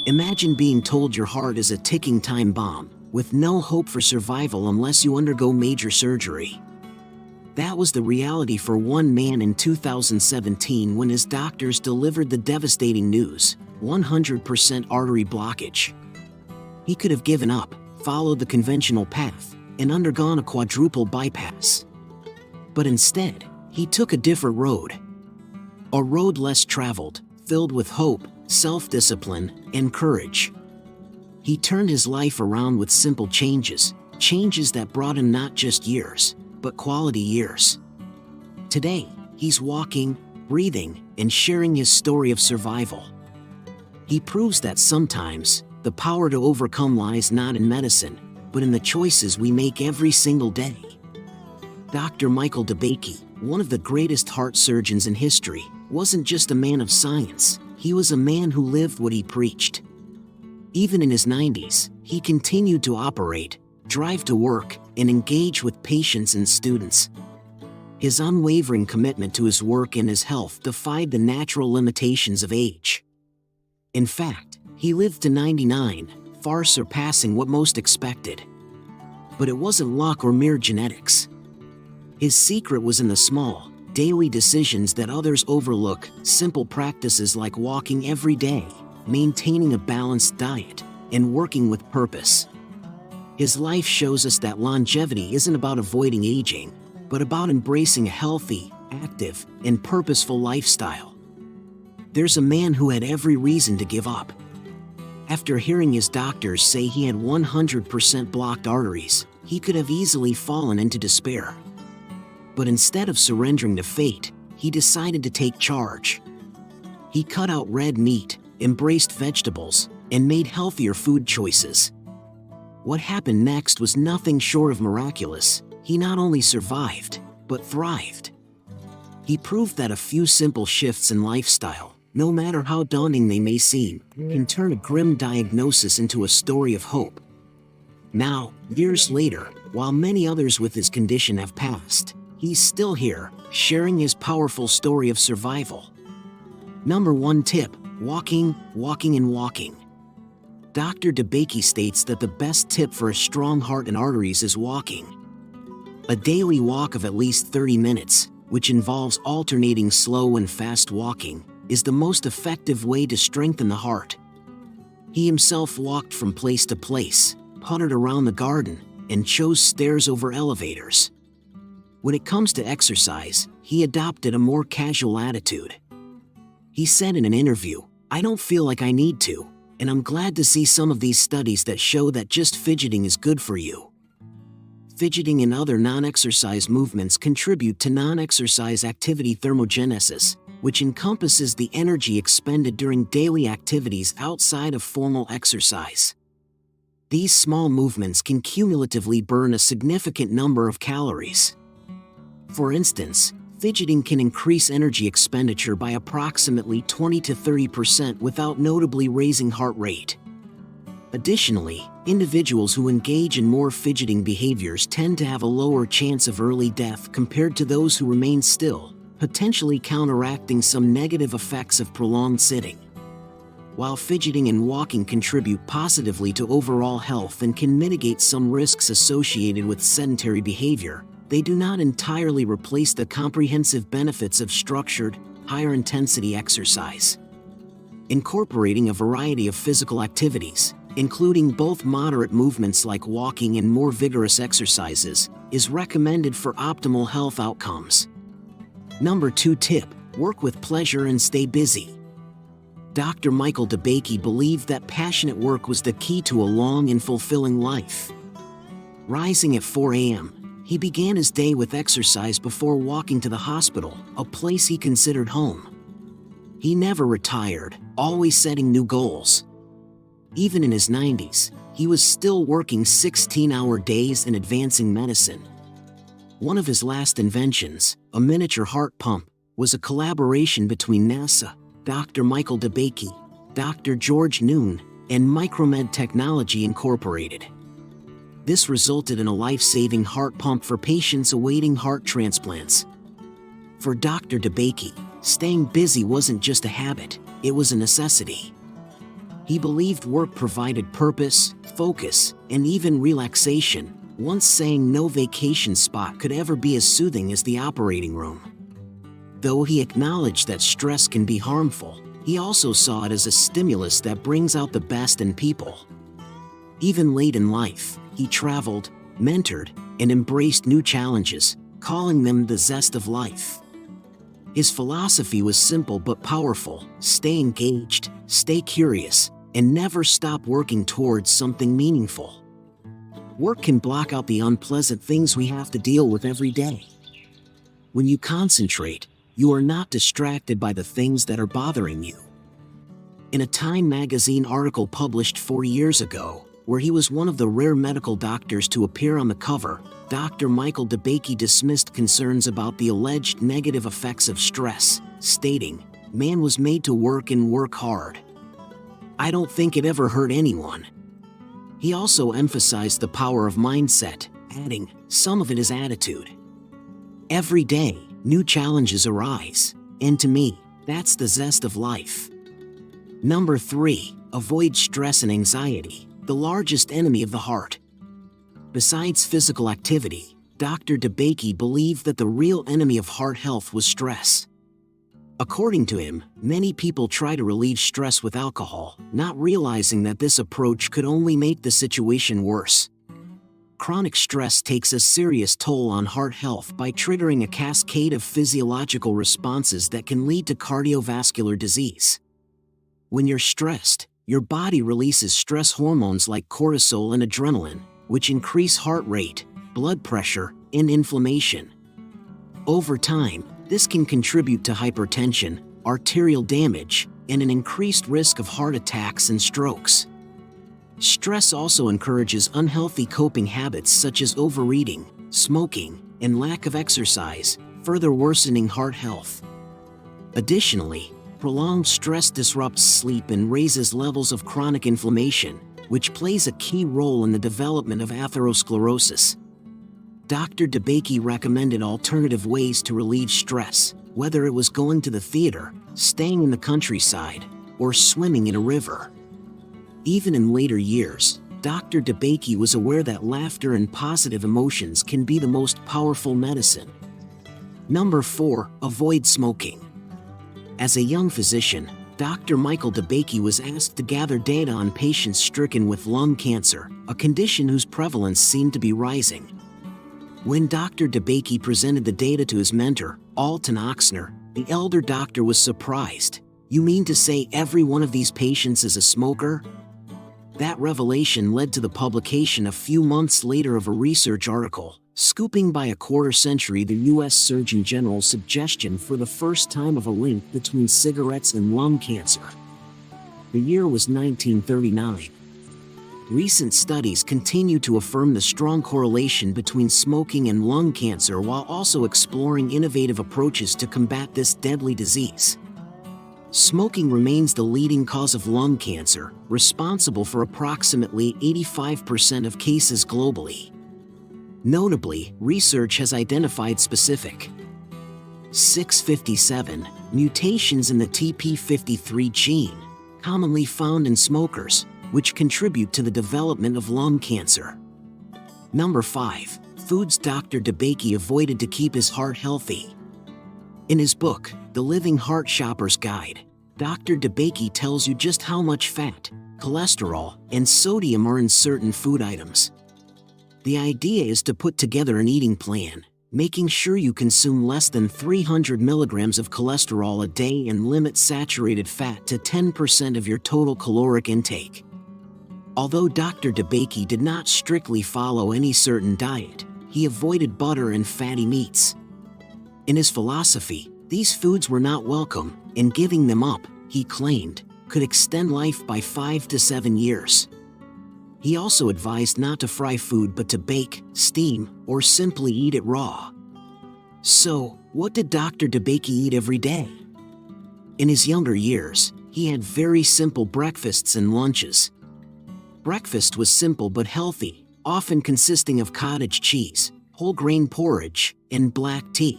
Imagine being told your heart is a ticking time bomb, with no hope for survival unless you undergo major surgery. That was the reality for one man in 2017 when his doctors delivered the devastating news: 100% artery blockage. He could have given up, followed the conventional path, and undergone a quadruple bypass. But instead, he took a different road. A road less traveled, filled with hope, self-discipline, and courage. He turned his life around with simple changes that brought him not just years, but quality years. Today, he's walking, breathing, and sharing his story of survival. He proves that sometimes, the power to overcome lies not in medicine, but in the choices we make every single day. Dr. Michael DeBakey, one of the greatest heart surgeons in history, wasn't just a man of science, he was a man who lived what he preached. Even in his 90s, he continued to operate, drive to work, and engage with patients and students. His unwavering commitment to his work and his health defied the natural limitations of age. In fact, he lived to 99, far surpassing what most expected. But it wasn't luck or mere genetics. His secret was in the small, daily decisions that others overlook, simple practices like walking every day, maintaining a balanced diet, and working with purpose. His life shows us that longevity isn't about avoiding aging, but about embracing a healthy, active, and purposeful lifestyle. There's a man who had every reason to give up. After hearing his doctors say he had 100% blocked arteries, he could have easily fallen into despair. But instead of surrendering to fate, he decided to take charge. He cut out red meat, embraced vegetables, and made healthier food choices. What happened next was nothing short of miraculous. He not only survived, but thrived. He proved that a few simple shifts in lifestyle, no matter how daunting they may seem, can turn a grim diagnosis into a story of hope. Now, years later, while many others with his condition have passed, he's still here, sharing his powerful story of survival. Number 1 tip: walking, and walking. Dr. DeBakey states that the best tip for a strong heart and arteries is walking. A daily walk of at least 30 minutes, which involves alternating slow and fast walking, is the most effective way to strengthen the heart. He himself walked from place to place, puttered around the garden, and chose stairs over elevators. When it comes to exercise, he adopted a more casual attitude. He said in an interview, "I don't feel like I need to, and I'm glad to see some of these studies that show that just fidgeting is good for you." Fidgeting and other non-exercise movements contribute to non-exercise activity thermogenesis, which encompasses the energy expended during daily activities outside of formal exercise. These small movements can cumulatively burn a significant number of calories. For instance, fidgeting can increase energy expenditure by approximately 20 to 30% without notably raising heart rate. Additionally, individuals who engage in more fidgeting behaviors tend to have a lower chance of early death compared to those who remain still, potentially counteracting some negative effects of prolonged sitting. While fidgeting and walking contribute positively to overall health and can mitigate some risks associated with sedentary behavior, they do not entirely replace the comprehensive benefits of structured, higher-intensity exercise. Incorporating a variety of physical activities, including both moderate movements like walking and more vigorous exercises, is recommended for optimal health outcomes. Number 2 tip: work with pleasure and stay busy. Dr. Michael DeBakey believed that passionate work was the key to a long and fulfilling life. Rising at 4 a.m., he began his day with exercise before walking to the hospital, a place he considered home. He never retired, always setting new goals. Even in his 90s, he was still working 16-hour days and advancing medicine. One of his last inventions, a miniature heart pump, was a collaboration between NASA, Dr. Michael DeBakey, Dr. George Noon, and Micromed Technology Incorporated. This resulted in a life-saving heart pump for patients awaiting heart transplants. For Dr. DeBakey, staying busy wasn't just a habit, it was a necessity. He believed work provided purpose, focus, and even relaxation, once saying no vacation spot could ever be as soothing as the operating room. Though he acknowledged that stress can be harmful, he also saw it as a stimulus that brings out the best in people. Even late in life, he traveled, mentored, and embraced new challenges, calling them the zest of life. His philosophy was simple but powerful: stay engaged, stay curious, and never stop working towards something meaningful. Work can block out the unpleasant things we have to deal with every day. When you concentrate, you are not distracted by the things that are bothering you. In a Time magazine article published 4 years ago, where he was one of the rare medical doctors to appear on the cover, Dr. Michael DeBakey dismissed concerns about the alleged negative effects of stress, stating, "Man was made to work and work hard. I don't think it ever hurt anyone." He also emphasized the power of mindset, adding, "Some of it is attitude. Every day, new challenges arise, and to me, that's the zest of life." Number 3. Avoid stress and anxiety, the largest enemy of the heart. Besides physical activity, Dr. DeBakey believed that the real enemy of heart health was stress. According to him, many people try to relieve stress with alcohol, not realizing that this approach could only make the situation worse. Chronic stress takes a serious toll on heart health by triggering a cascade of physiological responses that can lead to cardiovascular disease. When you're stressed, your body releases stress hormones like cortisol and adrenaline, which increase heart rate, blood pressure, and inflammation. Over time, this can contribute to hypertension, arterial damage, and an increased risk of heart attacks and strokes. Stress also encourages unhealthy coping habits such as overeating, smoking, and lack of exercise, further worsening heart health. Additionally, prolonged stress disrupts sleep and raises levels of chronic inflammation, which plays a key role in the development of atherosclerosis. Dr. DeBakey recommended alternative ways to relieve stress, whether it was going to the theater, staying in the countryside, or swimming in a river. Even in later years, Dr. DeBakey was aware that laughter and positive emotions can be the most powerful medicine. Number 4. Avoid smoking. As a young physician, Dr. Michael DeBakey was asked to gather data on patients stricken with lung cancer, a condition whose prevalence seemed to be rising. When Dr. DeBakey presented the data to his mentor, Alton Oxner, the elder doctor was surprised. "You mean to say every one of these patients is a smoker?" That revelation led to the publication a few months later of a research article, scooping by a quarter-century the U.S. Surgeon General's suggestion for the first time of a link between cigarettes and lung cancer. The year was 1939. Recent studies continue to affirm the strong correlation between smoking and lung cancer while also exploring innovative approaches to combat this deadly disease. Smoking remains the leading cause of lung cancer, responsible for approximately 85% of cases globally. Notably, research has identified specific 657 mutations in the TP53 gene, commonly found in smokers, which contribute to the development of lung cancer. Number 5. Foods Dr. DeBakey avoided to keep his heart healthy. In his book, The Living Heart Shopper's Guide, Dr. DeBakey tells you just how much fat, cholesterol, and sodium are in certain food items. The idea is to put together an eating plan, making sure you consume less than 300 milligrams of cholesterol a day and limit saturated fat to 10% of your total caloric intake. Although Dr. DeBakey did not strictly follow any certain diet, he avoided butter and fatty meats. In his philosophy, these foods were not welcome, and giving them up, he claimed, could extend life by 5 to 7 years. He also advised not to fry food but to bake, steam, or simply eat it raw. So, what did Dr. DeBakey eat every day? In his younger years, he had very simple breakfasts and lunches. Breakfast was simple but healthy, often consisting of cottage cheese, whole grain porridge, and black tea.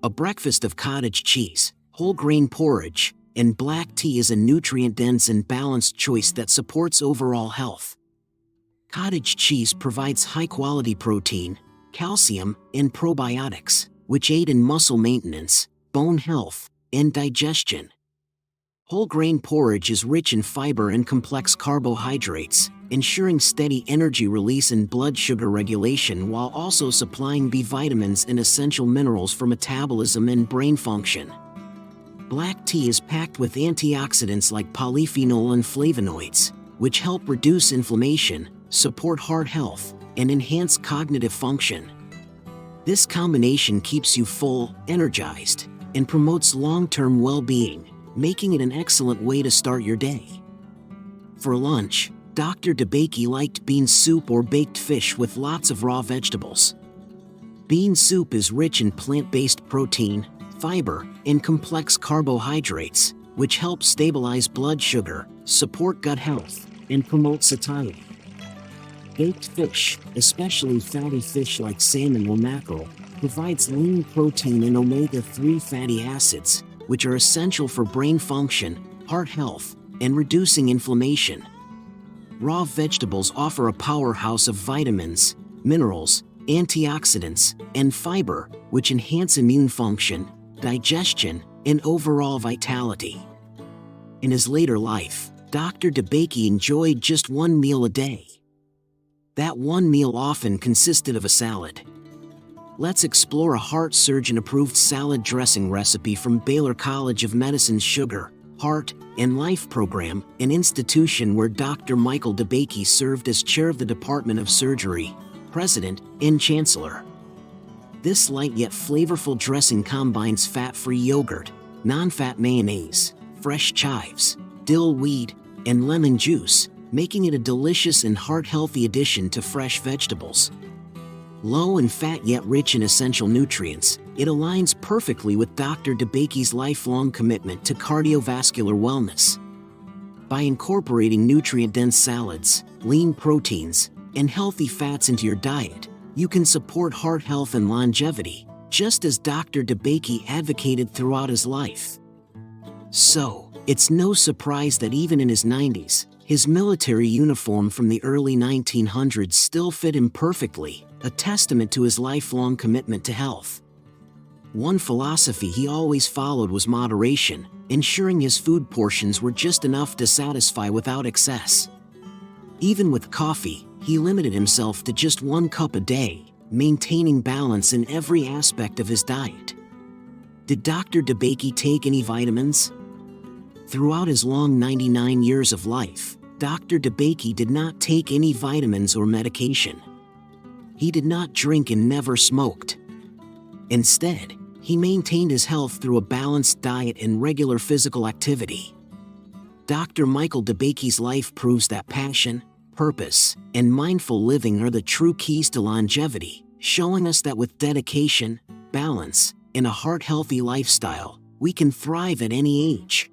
A breakfast of cottage cheese, whole grain porridge, and black tea is a nutrient-dense and balanced choice that supports overall health. Cottage cheese provides high-quality protein, calcium, and probiotics, which aid in muscle maintenance, bone health, and digestion. Whole grain porridge is rich in fiber and complex carbohydrates, ensuring steady energy release and blood sugar regulation while also supplying B vitamins and essential minerals for metabolism and brain function. Black tea is packed with antioxidants like polyphenol and flavonoids, which help reduce inflammation, support heart health, and enhance cognitive function. This combination keeps you full, energized, and promotes long-term well-being, making it an excellent way to start your day. For lunch, Dr. DeBakey liked bean soup or baked fish with lots of raw vegetables. Bean soup is rich in plant-based protein, fiber, and complex carbohydrates, which help stabilize blood sugar, support gut health, and promote satiety. Baked fish, especially fatty fish like salmon or mackerel, provides lean protein and omega-3 fatty acids, which are essential for brain function, heart health, and reducing inflammation. Raw vegetables offer a powerhouse of vitamins, minerals, antioxidants, and fiber, which enhance immune function, digestion, and overall vitality. In his later life, Dr. DeBakey enjoyed just one meal a day. That one meal often consisted of a salad. Let's explore a heart surgeon-approved salad dressing recipe from Baylor College of Medicine's Sugar, Heart, and Life program, an institution where Dr. Michael DeBakey served as chair of the Department of Surgery, president, and chancellor. This light yet flavorful dressing combines fat-free yogurt, non-fat mayonnaise, fresh chives, dill weed, and lemon juice, making it a delicious and heart-healthy addition to fresh vegetables. Low in fat yet rich in essential nutrients, it aligns perfectly with Dr. DeBakey's lifelong commitment to cardiovascular wellness. By incorporating nutrient-dense salads, lean proteins, and healthy fats into your diet, you can support heart health and longevity, just as Dr. DeBakey advocated throughout his life. So, it's no surprise that even in his 90s, his military uniform from the early 1900s still fit him perfectly, a testament to his lifelong commitment to health. One philosophy he always followed was moderation, ensuring his food portions were just enough to satisfy without excess. Even with coffee, he limited himself to just 1 cup a day, maintaining balance in every aspect of his diet. Did Dr. DeBakey take any vitamins? Throughout his long 99 years of life, Dr. DeBakey did not take any vitamins or medication. He did not drink and never smoked. Instead, he maintained his health through a balanced diet and regular physical activity. Dr. Michael DeBakey's life proves that passion, purpose, and mindful living are the true keys to longevity, showing us that with dedication, balance, and a heart-healthy lifestyle, we can thrive at any age.